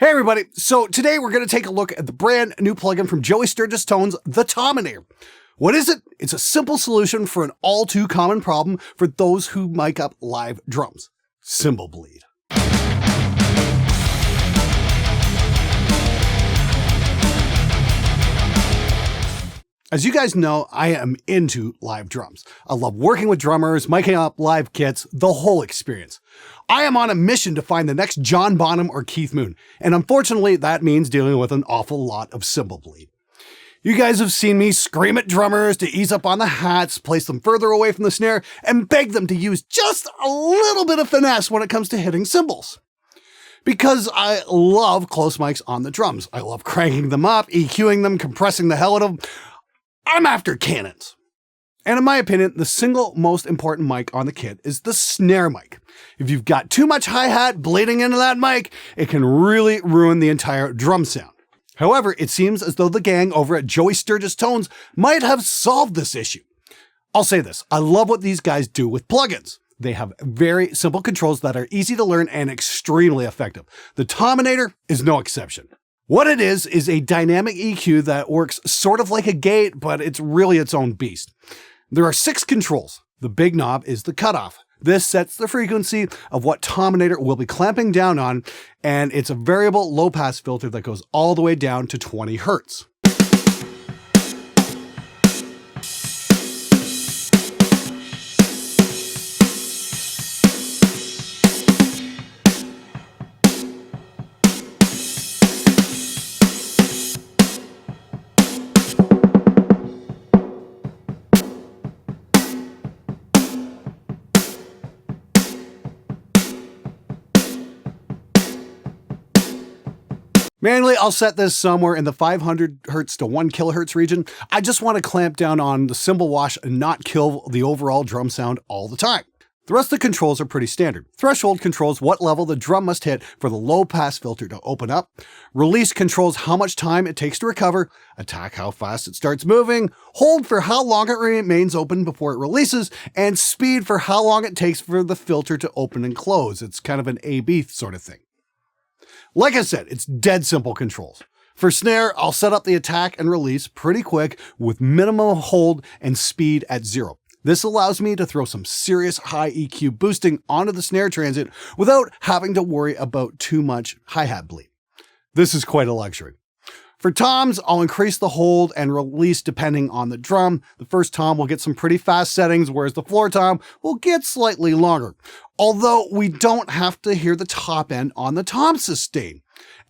Hey everybody, so today we're going to take a look at the brand new plugin from Joey Sturgis Tones, the Tominator. What is it? It's a simple solution for an all too common problem for those who mic up live drums: cymbal bleed. As you guys know, I am into live drums. I love working with drummers, miking up live kits, the whole experience. I am on a mission to find the next John Bonham or Keith Moon, and unfortunately that means dealing with an awful lot of cymbal bleed. You guys have seen me scream at drummers to ease up on the hats, place them further away from the snare, and beg them to use just a little bit of finesse when it comes to hitting cymbals. Because I love close mics on the drums. I love cranking them up, EQing them, compressing the hell out of them. I'm after cannons. And in my opinion, the single most important mic on the kit is the snare mic. If you've got too much hi-hat bleeding into that mic, it can really ruin the entire drum sound. However, it seems as though the gang over at Joey Sturgis Tones might have solved this issue. I'll say this, I love what these guys do with plugins. They have very simple controls that are easy to learn and extremely effective. The Tominator is no exception. What it is a dynamic EQ that works sort of like a gate, but it's really its own beast. There are 6 controls. The big knob is the cutoff. This sets the frequency of what Tominator will be clamping down on, and it's a variable low-pass filter that goes all the way down to 20 Hertz. Manually, I'll set this somewhere in the 500 Hertz to 1 kilohertz region. I just want to clamp down on the cymbal wash and not kill the overall drum sound all the time. The rest of the controls are pretty standard. Threshold controls what level the drum must hit for the low pass filter to open up. Release controls how much time it takes to recover. Attack how fast it starts moving. Hold for how long it remains open before it releases. And speed for how long it takes for the filter to open and close. It's kind of an A/B sort of thing. Like I said, it's dead simple controls. For snare, I'll set up the attack and release pretty quick with minimum hold and speed at 0. This allows me to throw some serious high EQ boosting onto the snare transit without having to worry about too much hi-hat bleed. This is quite a luxury. For toms, I'll increase the hold and release depending on the drum. The first tom will get some pretty fast settings, whereas the floor tom will get slightly longer. Although we don't have to hear the top end on the tom sustain.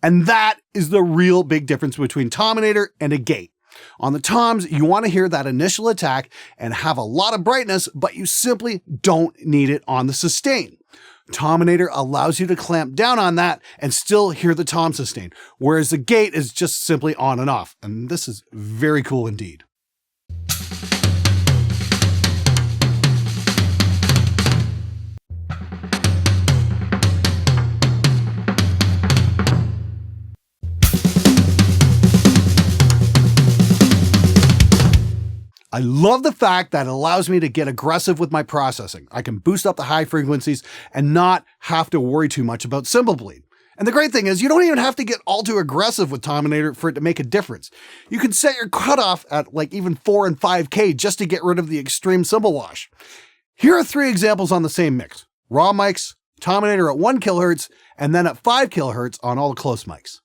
And that is the real big difference between Tominator and a gate. On the toms, you want to hear that initial attack and have a lot of brightness, but you simply don't need it on the sustain. Tominator allows you to clamp down on that and still hear the tom sustain, whereas the gate is just simply on and off. And this is very cool indeed. I love the fact that it allows me to get aggressive with my processing. I can boost up the high frequencies and not have to worry too much about cymbal bleed. And the great thing is you don't even have to get all too aggressive with Tominator for it to make a difference. You can set your cutoff at like even 4 and 5K just to get rid of the extreme cymbal wash. Here are 3 examples on the same mix. Raw mics, Tominator at 1 kilohertz, and then at 5 kilohertz on all the close mics.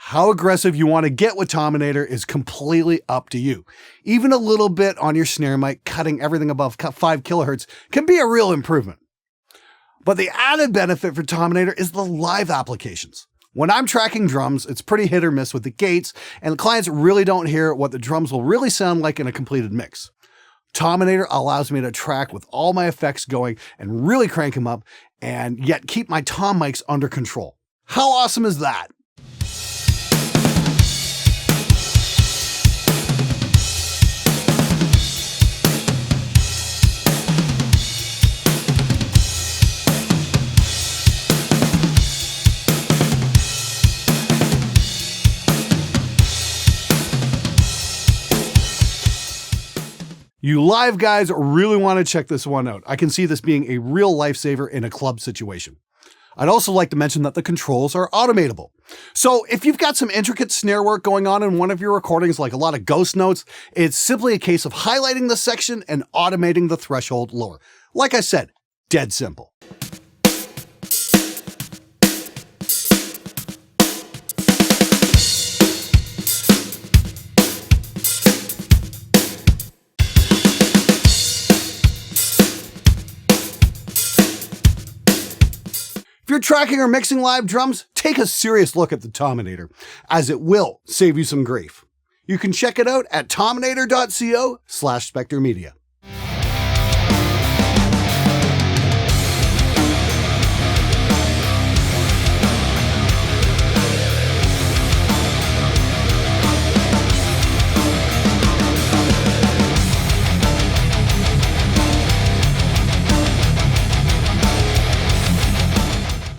How aggressive you want to get with Tominator is completely up to you. Even a little bit on your snare mic, cutting everything above 5 kilohertz can be a real improvement. But the added benefit for Tominator is the live applications. When I'm tracking drums, it's pretty hit or miss with the gates, and the clients really don't hear what the drums will really sound like in a completed mix. Tominator allows me to track with all my effects going and really crank them up, and yet keep my tom mics under control. How awesome is that? You live guys really want to check this one out. I can see this being a real lifesaver in a club situation. I'd also like to mention that the controls are automatable. So if you've got some intricate snare work going on in one of your recordings, like a lot of ghost notes, it's simply a case of highlighting the section and automating the threshold lower. Like I said, dead simple. If you're tracking or mixing live drums, take a serious look at the Tominator, as it will save you some grief. You can check it out at tominator.co/SpectreMedia.